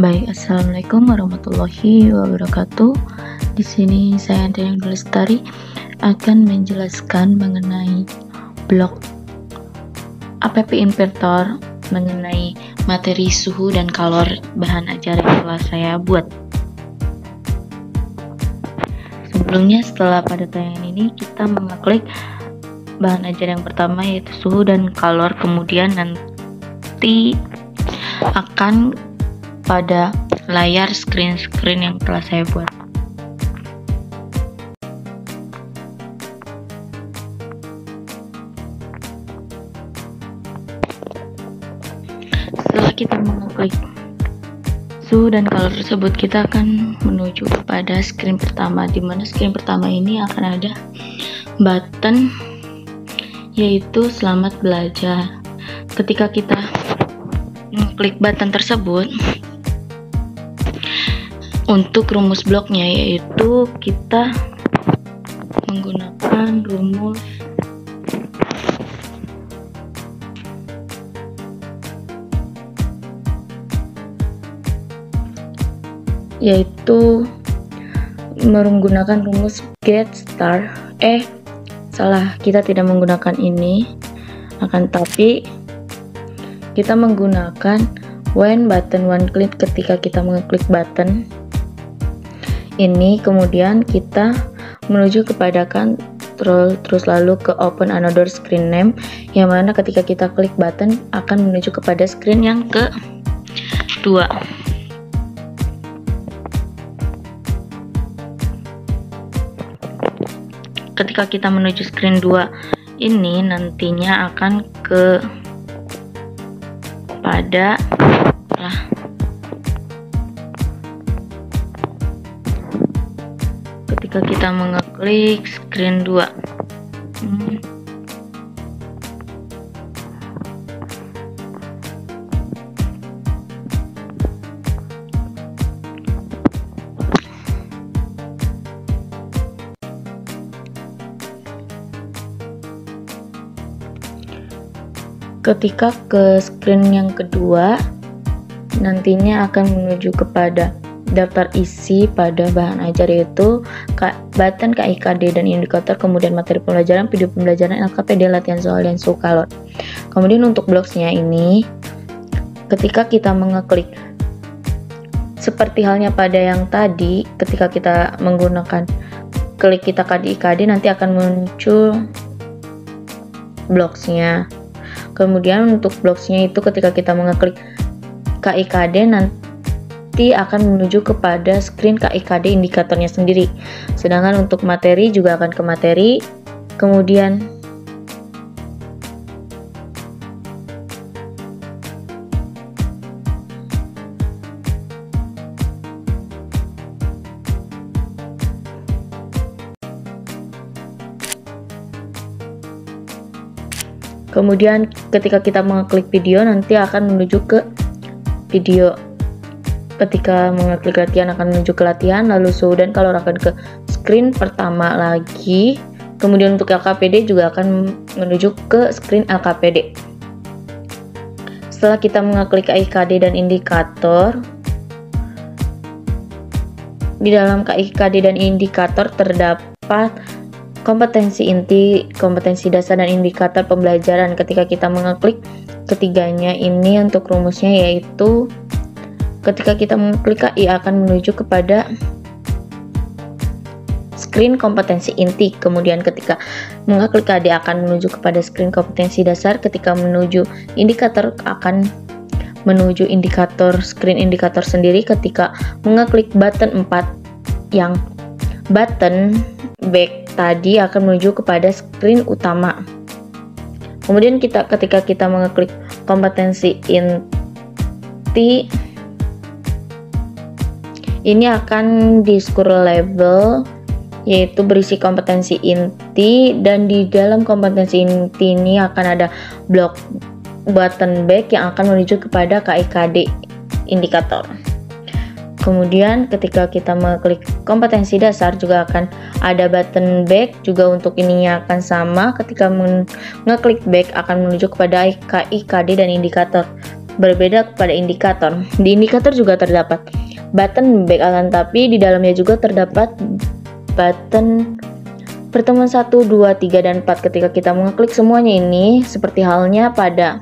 Baik, assalamualaikum warahmatullahi wabarakatuh. Di sini saya Andrea Lestari akan menjelaskan mengenai blok app inverter mengenai materi suhu dan kalor bahan ajar yang telah saya buat. Sebelumnya, setelah pada tayangan ini kita mengeklik bahan ajar yang pertama yaitu suhu dan kalor, kemudian nanti akan pada layar screen yang telah saya buat. Setelah kita mengeklik suhu dan kalor tersebut, kita akan menuju kepada screen pertama, di mana screen pertama ini akan ada button yaitu selamat belajar. Ketika kita mengklik button tersebut, untuk rumus bloknya yaitu kita menggunakan rumus get start. Kita tidak menggunakan ini, akan tapi kita menggunakan when button one click. Ketika kita mengeklik button ini, kemudian kita menuju kepada control, terus lalu ke open another screen name, yang mana ketika kita klik button akan menuju kepada screen yang kedua. Ketika kita menuju screen 2 ini, nantinya akan ketika kita mengeklik screen 2 ketika ke screen yang kedua, nantinya akan menuju kepada daftar isi pada bahan ajar yaitu button KIKD dan indikator, kemudian materi pembelajaran, video pembelajaran, LKPD, latihan soal, dan suhu kalor. Kemudian untuk blocksnya ini, ketika kita mengeklik seperti halnya pada yang tadi, ketika kita menggunakan klik kita KIKD, nanti akan muncul blocksnya. Kemudian untuk blocksnya itu ketika kita mengeklik KIKD, nanti akan menuju kepada screen KIKD indikatornya sendiri. Sedangkan untuk materi juga akan ke materi, kemudian ketika kita mengeklik video, nanti akan menuju ke video. Ketika mengeklik latihan akan menuju ke latihan, lalu suhu dan kalor akan ke screen pertama lagi. Kemudian untuk LKPD juga akan menuju ke screen LKPD. Setelah kita mengeklik KIKD dan indikator, di dalam KIKD dan indikator terdapat kompetensi inti, kompetensi dasar, dan indikator pembelajaran. Ketika kita mengeklik ketiganya ini, untuk rumusnya yaitu ketika kita mengeklik KI akan menuju kepada screen kompetensi inti, kemudian ketika mengeklik KD akan menuju kepada screen kompetensi dasar, ketika menuju indikator akan menuju indikator, screen indikator sendiri. Ketika mengeklik button 4 yang button back tadi akan menuju kepada screen utama. Kemudian ketika kita mengeklik kompetensi inti, ini akan di scroll label yaitu berisi kompetensi inti, dan di dalam kompetensi inti ini akan ada blok button back yang akan menuju kepada KIKD indikator. Kemudian ketika kita mengklik kompetensi dasar juga akan ada button back, juga untuk ininya akan sama. Ketika mengeklik back akan menuju kepada KI, KD, dan indikator. berbeda kepada indikator. Di indikator juga terdapat button back, akan tapi di dalamnya juga terdapat button pertemuan 1, 2, 3, dan 4. Ketika kita mengeklik semuanya ini, seperti halnya pada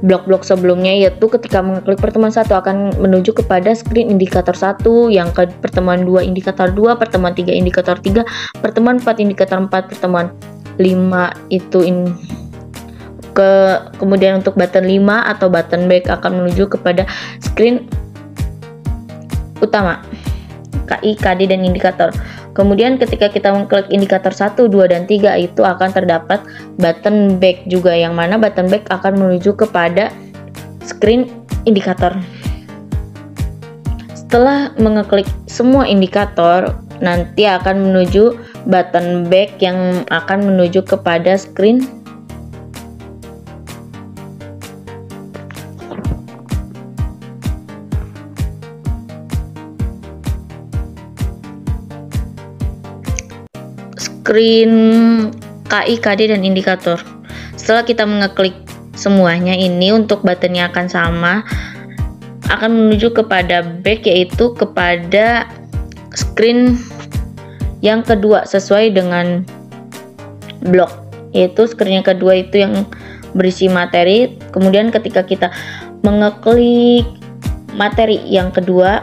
blok-blok sebelumnya, yaitu ketika mengeklik pertemuan 1 akan menuju kepada screen indikator 1, yang ke pertemuan 2 indikator 2, pertemuan 3 indikator 3, pertemuan 4 indikator 4, pertemuan 5 itu kemudian untuk button 5 atau button back akan menuju kepada screen utama, KI, KD, dan indikator. Kemudian ketika kita mengklik indikator 1, 2, dan 3 itu akan terdapat button back juga, yang mana button back akan menuju kepada screen indikator. Setelah mengeklik semua indikator, nanti akan menuju button back yang akan menuju kepada screen KI, KD, dan indikator. Setelah kita mengeklik semuanya ini, untuk buttonnya akan sama, akan menuju kepada back, yaitu kepada screen yang kedua sesuai dengan blok, yaitu screen yang kedua itu yang berisi materi. Kemudian ketika kita mengeklik materi yang kedua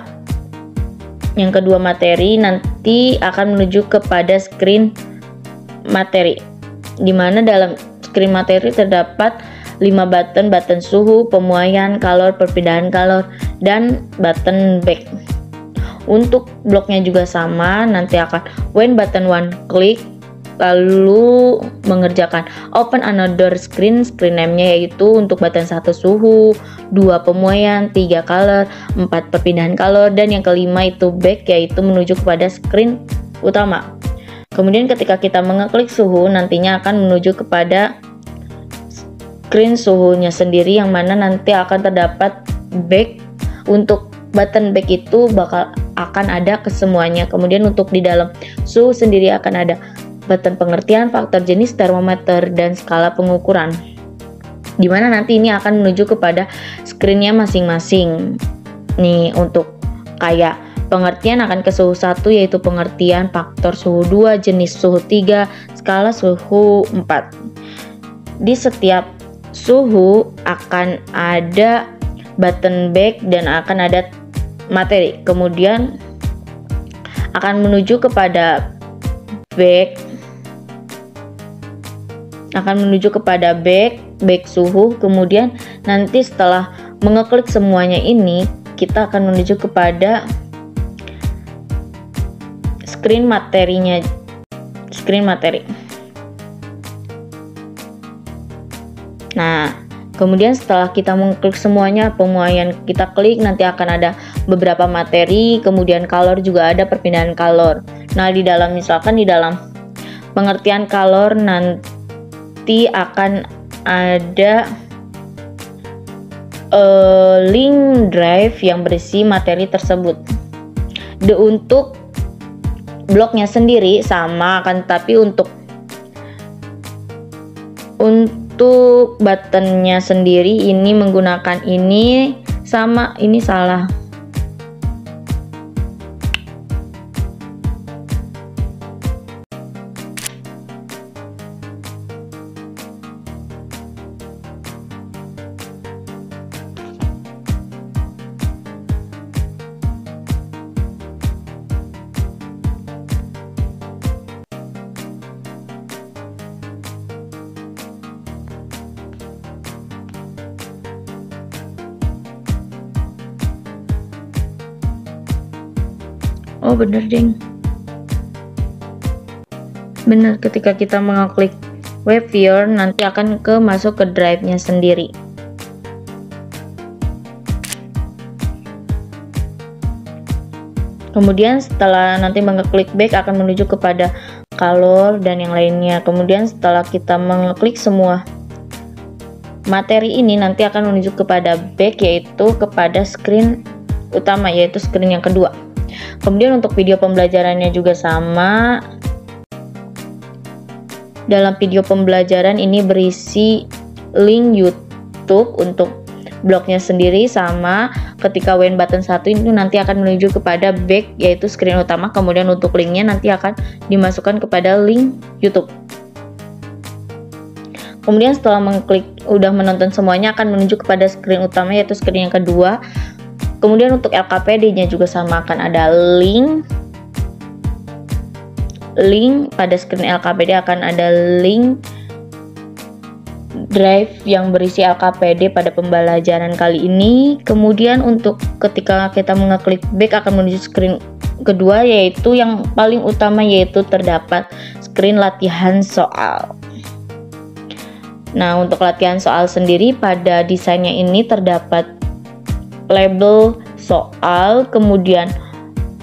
materi, nanti akan menuju kepada screen materi, dimana dalam screen materi terdapat 5 button suhu, pemuaian, color, perpindahan color, dan button back. Untuk bloknya juga sama, nanti akan when button 1 klik, lalu mengerjakan open another screen name-nya, yaitu untuk button 1 suhu, 2 pemuaian, 3 color, 4 perpindahan color, dan yang kelima itu back, yaitu menuju kepada screen utama. Kemudian ketika kita mengeklik suhu, nantinya akan menuju kepada screen suhunya sendiri, yang mana nanti akan terdapat back. Untuk button back itu akan ada kesemuanya. Kemudian untuk di dalam suhu sendiri akan ada button pengertian, faktor jenis, termometer, dan skala pengukuran, dimana nanti ini akan menuju kepada screennya masing-masing. Nih, untuk kayak pengertian akan ke suhu 1, yaitu pengertian, faktor suhu 2, jenis suhu 3, skala suhu 4. Di setiap suhu akan ada button back dan akan ada materi. Kemudian akan menuju kepada back, back suhu. Kemudian nanti setelah mengeklik semuanya ini, kita akan menuju kepada screen materi. Nah, kemudian setelah kita mengklik semuanya, pemuaian kita klik, nanti akan ada beberapa materi, kemudian color juga ada, perpindahan color. Nah, misalkan di dalam pengertian color nanti akan ada link drive yang berisi materi tersebut. Untuk bloknya sendiri sama, akan tapi untuk buttonnya sendiri ini menggunakan ini sama, ini salah. Oh bener deng, bener, ketika kita mengklik web viewer nanti akan masuk ke drive-nya sendiri. Kemudian setelah nanti mengklik back akan menuju kepada color dan yang lainnya. Kemudian setelah kita mengklik semua materi ini nanti akan menuju kepada back, yaitu kepada screen utama, yaitu screen yang kedua. Kemudian untuk video pembelajarannya juga sama. Dalam video pembelajaran ini berisi link YouTube untuk bloknya sendiri sama. Ketika when button 1 itu nanti akan menuju kepada back, yaitu screen utama. Kemudian untuk linknya nanti akan dimasukkan kepada link YouTube. Kemudian setelah mengklik udah menonton semuanya, akan menuju kepada screen utama, yaitu screen yang kedua. Kemudian untuk LKPD-nya juga sama, akan ada link pada screen LKPD akan ada link drive yang berisi LKPD pada pembelajaran kali ini. Kemudian untuk ketika kita mengeklik back akan menuju screen kedua, yaitu yang paling utama, yaitu terdapat screen latihan soal. Nah, untuk latihan soal sendiri pada desainnya ini terdapat label soal, kemudian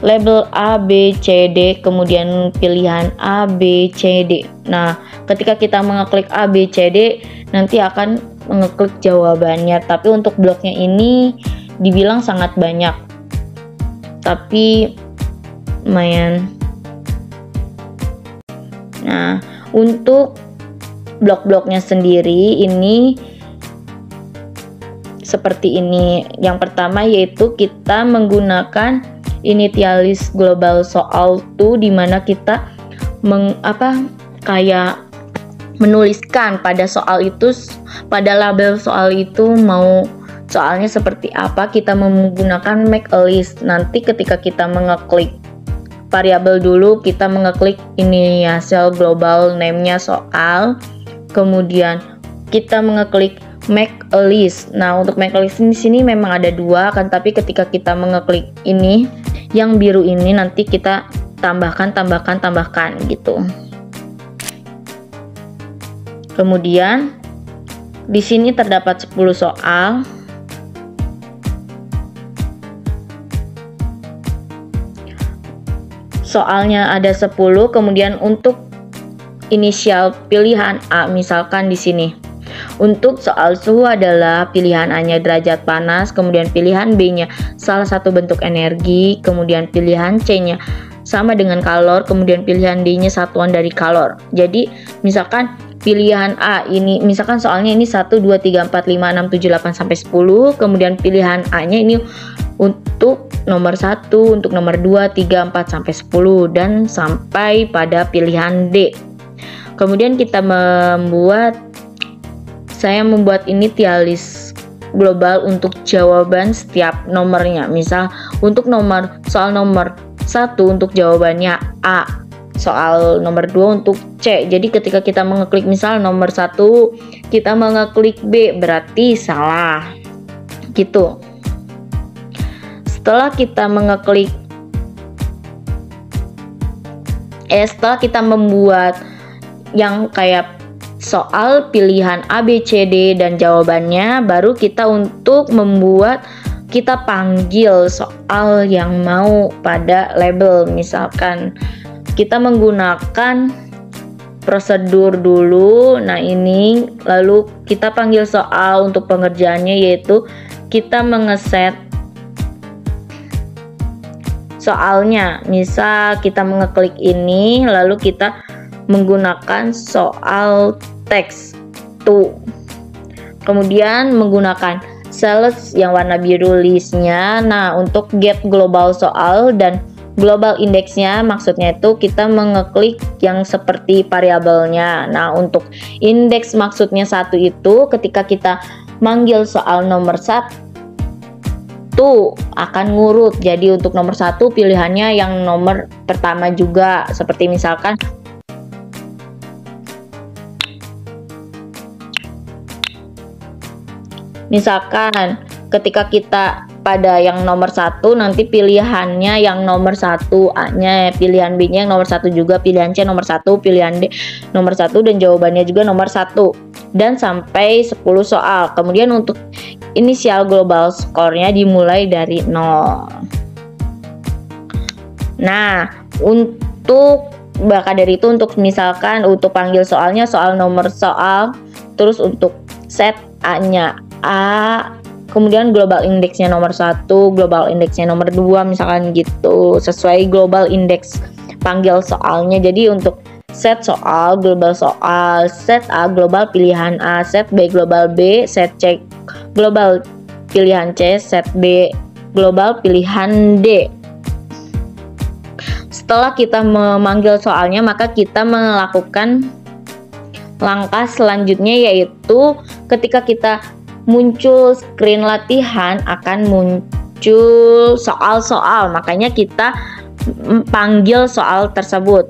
label A, B, C, D, kemudian pilihan A, B, C, D. Nah, ketika kita mengeklik A, B, C, D, nanti akan mengeklik jawabannya. Tapi untuk bloknya ini dibilang sangat banyak, tapi lumayan. Nah, untuk blok-bloknya sendiri ini seperti ini. Yang pertama yaitu kita menggunakan initialis global soal tuh, dimana kita kayak menuliskan pada soal itu, pada label soal itu mau soalnya seperti apa. Kita menggunakan make a list. Nanti ketika kita mengeklik variabel dulu, kita mengeklik initial global name-nya soal, kemudian kita mengeklik make a list. Nah, untuk make a list di sini memang ada dua kan, tapi ketika kita mengeklik ini yang biru ini nanti kita tambahkan gitu. Kemudian di sini terdapat 10 soal. Soalnya ada 10, kemudian untuk inisial pilihan A misalkan di sini. Untuk soal suhu adalah pilihan A-nya derajat panas, kemudian pilihan B-nya salah satu bentuk energi, kemudian pilihan C-nya sama dengan kalor, kemudian pilihan D-nya satuan dari kalor. Jadi misalkan pilihan A ini, misalkan soalnya ini 1, 2, 3, 4, 5, 6, 7, 8, sampai 10, kemudian pilihan A-nya ini untuk nomor 1, untuk nomor 2, 3, 4, sampai 10, dan sampai pada pilihan D. Kemudian kita saya membuat initialis global untuk jawaban setiap nomornya. Misal untuk soal nomor 1 untuk jawabannya A, soal nomor 2 untuk C. Jadi ketika kita mengeklik misal nomor 1 kita mengeklik B, berarti salah gitu. Setelah kita mengeklik setelah kita membuat yang kayak soal pilihan A, B, C, D dan jawabannya, baru kita kita panggil soal yang mau pada label. Misalkan kita menggunakan prosedur dulu. Nah, ini lalu kita panggil soal untuk pengerjaannya, yaitu kita mengeset soalnya. Misal kita mengeklik ini, lalu kita menggunakan soal teks tuh, kemudian menggunakan sales yang warna biru listnya. Nah, untuk get global soal dan global indeksnya, maksudnya itu kita mengeklik yang seperti variabelnya. Nah, untuk indeks maksudnya 1 itu ketika kita manggil soal nomor 1 akan ngurut. Jadi untuk nomor 1 pilihannya yang nomor pertama juga, seperti misalkan ketika kita pada yang nomor 1 nanti pilihannya yang nomor 1 A-nya, pilihan B-nya yang nomor 1 juga, pilihan C nomor 1, pilihan D nomor 1, dan jawabannya juga nomor 1, dan sampai 10 soal. Kemudian untuk inisial global skornya dimulai dari 0. Nah, untuk dari itu untuk misalkan untuk panggil soalnya soal nomor soal, terus untuk set A-nya A, kemudian global indeksnya nomor 1, global indeksnya nomor 2, misalkan gitu, sesuai global index panggil soalnya. Jadi untuk set soal, global soal, set A global pilihan A, set B global B, set C global pilihan C, set B global pilihan D. Setelah kita memanggil soalnya, maka kita melakukan langkah selanjutnya, yaitu ketika kita muncul screen latihan akan muncul soal-soal, makanya kita panggil soal tersebut.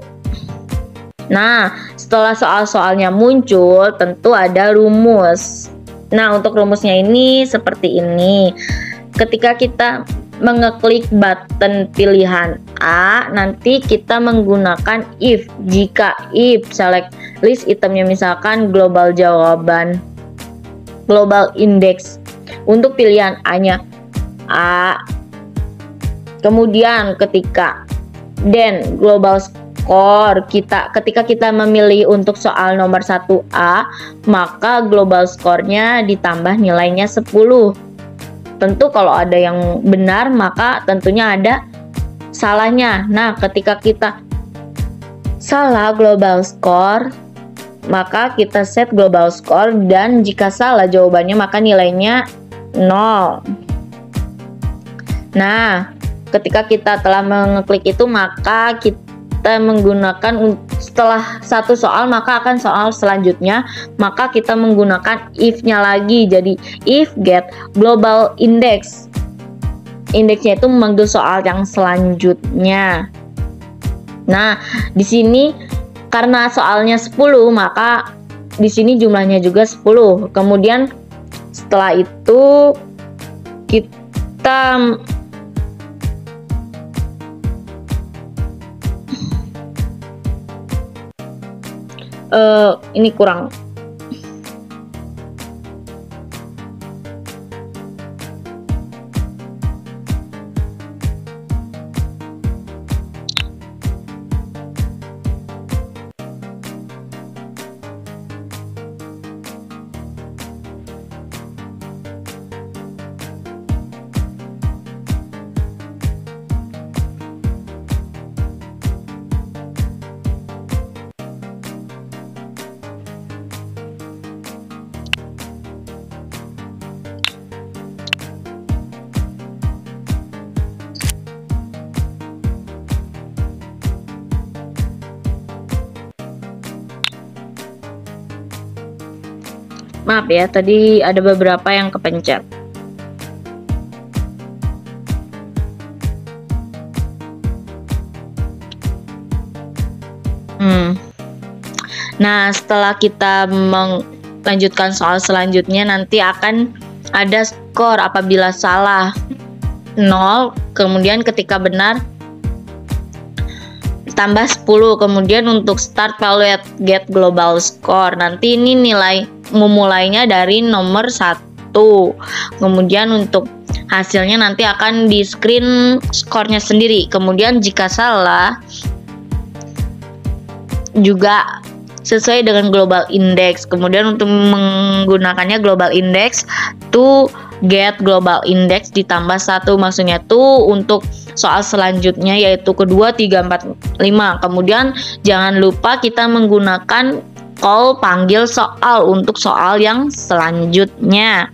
Nah, setelah soal-soalnya muncul, tentu ada rumus. Nah, untuk rumusnya ini seperti ini. Ketika kita mengeklik button pilihan A, nanti kita menggunakan if. Jika if select list itemnya misalkan global jawaban, global index, untuk pilihan A-nya A. Kemudian ketika then global score, ketika kita memilih untuk soal nomor 1A, maka global score-nya ditambah nilainya 10. Tentu kalau ada yang benar, maka tentunya ada salahnya. Nah, ketika kita salah global score, maka kita set global score, dan jika salah jawabannya maka nilainya 0. Nah, ketika kita telah mengeklik itu, maka kita menggunakan, setelah satu soal maka akan soal selanjutnya, maka kita menggunakan if-nya lagi. Jadi if get global index, indeksnya itu memanggil soal yang selanjutnya. Nah, di sini karena soalnya 10, maka di sini jumlahnya juga 10. Kemudian setelah itu kita ini kurang. Maaf ya, tadi ada beberapa yang kepencet. Nah, setelah kita melanjutkan soal selanjutnya, nanti akan ada skor. Apabila salah 0, kemudian ketika benar tambah 10. Kemudian untuk start evaluate get global score, nanti ini nilai memulainya dari nomor 1. Kemudian untuk hasilnya nanti akan di screen skornya sendiri. Kemudian jika salah juga sesuai dengan global index. Kemudian untuk menggunakannya global index to get global index ditambah 1, maksudnya tuh untuk soal selanjutnya, yaitu kedua, 3, 4, 5. Kemudian jangan lupa kita menggunakan call panggil soal untuk soal yang selanjutnya.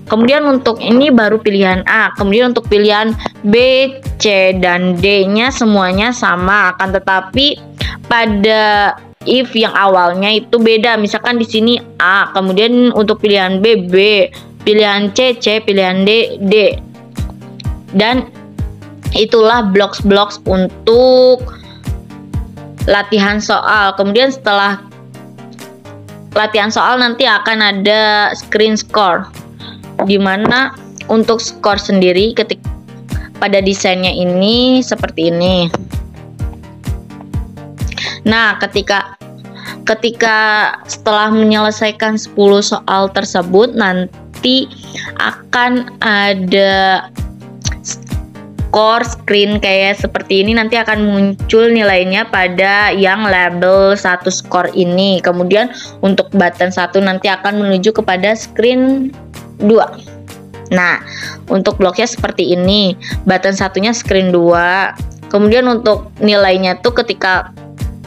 Kemudian untuk ini baru pilihan A. Kemudian untuk pilihan B, C, dan D-nya semuanya sama, akan tetapi pada if yang awalnya itu beda. Misalkan di sini A, kemudian untuk pilihan B, B, pilihan C, C, pilihan D, D. Dan itulah blok-blok untuk latihan soal. Kemudian setelah latihan soal nanti akan ada screen score, dimana untuk skor sendiri ketika pada desainnya ini seperti ini. Nah, ketika setelah menyelesaikan 10 soal tersebut, nanti akan ada skor screen kayak seperti ini. Nanti akan muncul nilainya pada yang label 1 skor ini. Kemudian untuk button 1 nanti akan menuju kepada screen 2. Nah, untuk bloknya seperti ini. Button satunya screen 2. Kemudian untuk nilainya tuh ketika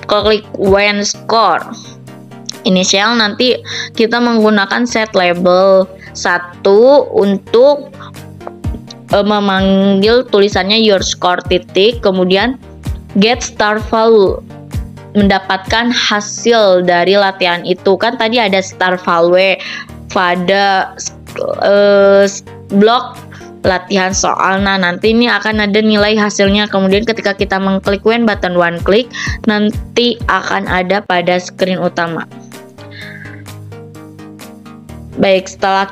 klik when score initial, nanti kita menggunakan set label. Satu, untuk memanggil tulisannya your score titik, kemudian get start value, mendapatkan hasil dari latihan itu. Kan tadi ada start value pada blok latihan soal. Nah, nanti ini akan ada nilai hasilnya. Kemudian ketika kita mengklik when button one click, nanti akan ada pada screen utama. Baik, setelah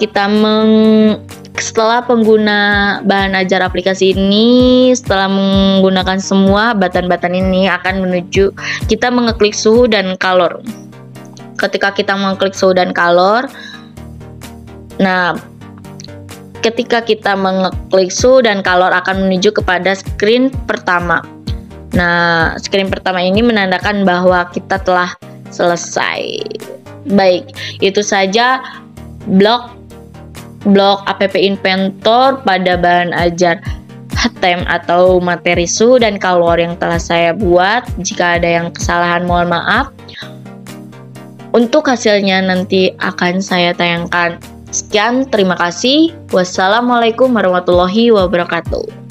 pengguna bahan ajar aplikasi ini, setelah menggunakan semua button-button ini, akan menuju kita mengeklik suhu dan kalor. Ketika kita mengklik suhu dan kalor, nah, ketika kita mengeklik suhu dan kalor akan menuju kepada screen pertama. Nah, screen pertama ini menandakan bahwa kita telah selesai. Baik, itu saja blok app inventor pada bahan ajar HTML atau materi suhu dan kalor yang telah saya buat. Jika ada yang kesalahan, mohon maaf. Untuk hasilnya nanti akan saya tayangkan. Sekian, terima kasih. Wassalamualaikum warahmatullahi wabarakatuh.